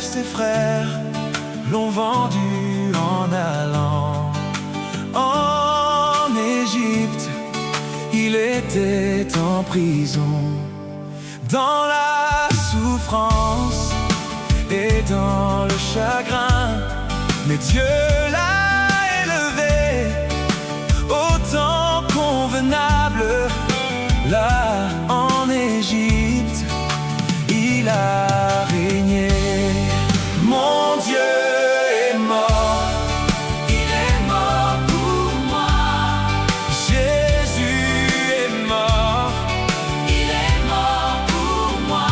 ses frères l'ont vendu en allant en Égypte. Il était en prison, dans la souffrance et dans le chagrin, mais Dieu l'a élevé au temps convenable. Là en Égypte, il a régné. Mon Dieu est mort, il est mort pour moi. Jésus est mort, il est mort pour moi.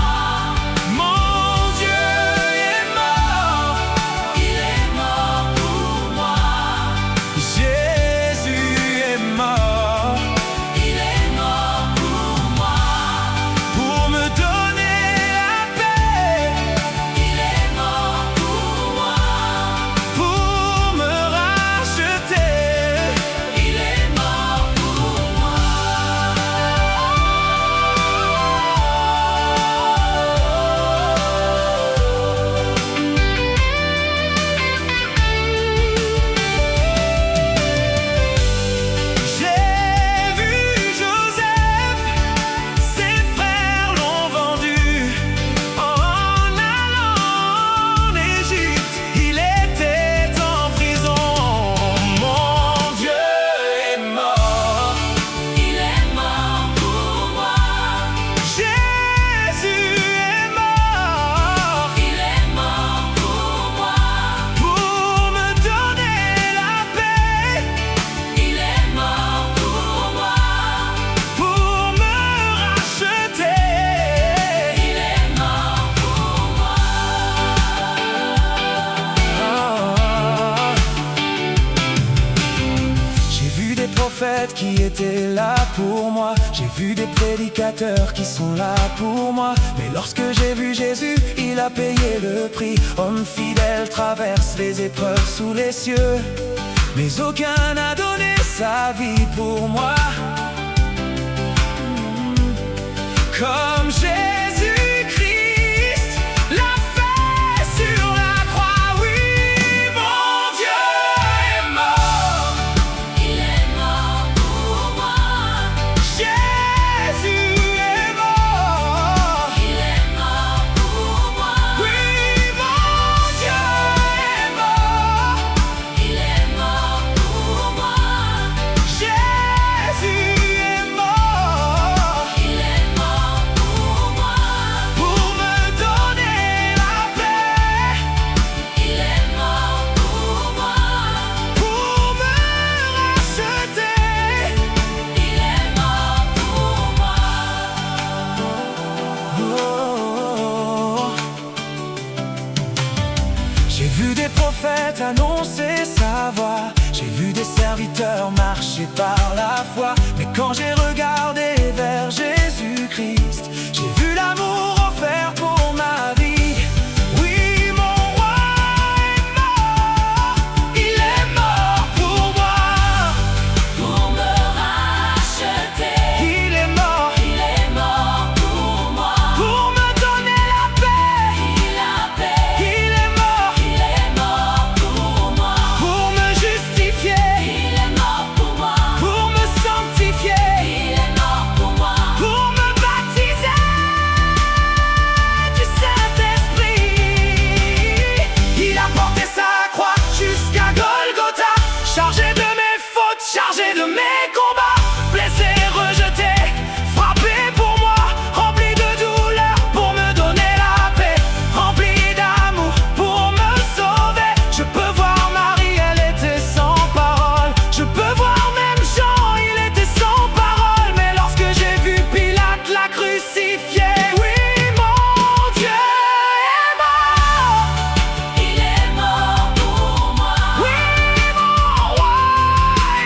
Mon Dieu est mort, il est mort pour moi. Jésus est mort, il est mort pour moi. Pour me donner la paix, il est mort pour moi. Pour me racheter, il est mort pour moi. J'ai vu Joseph, ses frères l'ont vendu en allant en Égypte. Il était en prison. Mon Dieu est mort, il est mort pour moi. Jésus est mort, il est mort pour moi. Pour me donner la paix, il est mort pour moi. Pour me racheter, il est mort pour moi. J'ai vu des prophètes qui étaient là pour moi. J'ai vu des prédicateurs qui sont là pour moi. Mais lorsque j'ai vu Jésus, il a payé le prix. Homme fidèle traverse les épreuves sous les cieux, mais aucun n'a donné sa vie pour moi. Comme Jésus-Christ l'a fait sur la croix, oui. Mon Dieu est mort, il est mort pour moi. Jésus est mort, il est mort pour moi. Oui, mon Dieu est mort, il est mort pour moi. Jésus est mort, il est mort pour moi. Pour me donner la paix, il est mort pour moi. Pour me racheter, il est mort pour moi. Oh. J'ai vu des prophètes annoncer sa voix. J'ai vu des serviteurs marcher par la foi. Mais quand j'ai regardé vers Jésus-Christ, j'ai vu l'amour offert pour ma vie. Oui, mon roi est mort, il est mort pour moi. Pour me racheter, il est mort pour moi. Pour me donner la paix, il est mort pour moi. Pour me justifier, il est mort pour moi. Pour me sanctifier, il est mort pour moi. Pour me baptiser du Saint-Esprit, il a porté sa croix jusqu'à Golgotha. Chargé de mes fautes, chargé de mes combats, blessé, rejeté, frappé pour moi, rempli de douleur pour me donner la paix, rempli d'amour pour me sauver. Je peux voir Marie, elle était sans parole. Je peux voir même Jean, il était sans parole. Mais lorsque j'ai vu Pilate la crucifier, oui, mon Dieu est mort, il est mort pour moi. Oui, mon roi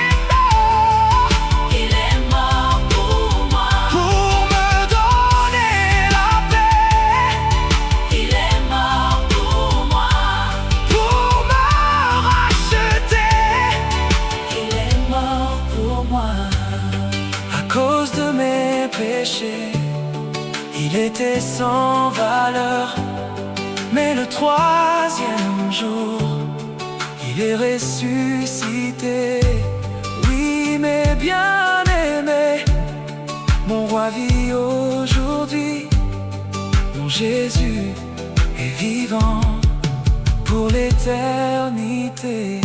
est mort, il est mort pour moi. Pour me donner la paix, il est mort pour moi. Pour me racheter, il est mort pour moi. À cause de mes péchés, il était sans valeur. Mais le troisième jour, il est ressuscité. Oui, mes bien-aimés, mon roi vit aujourd'hui. Mon Jésus est vivant pour l'éternité.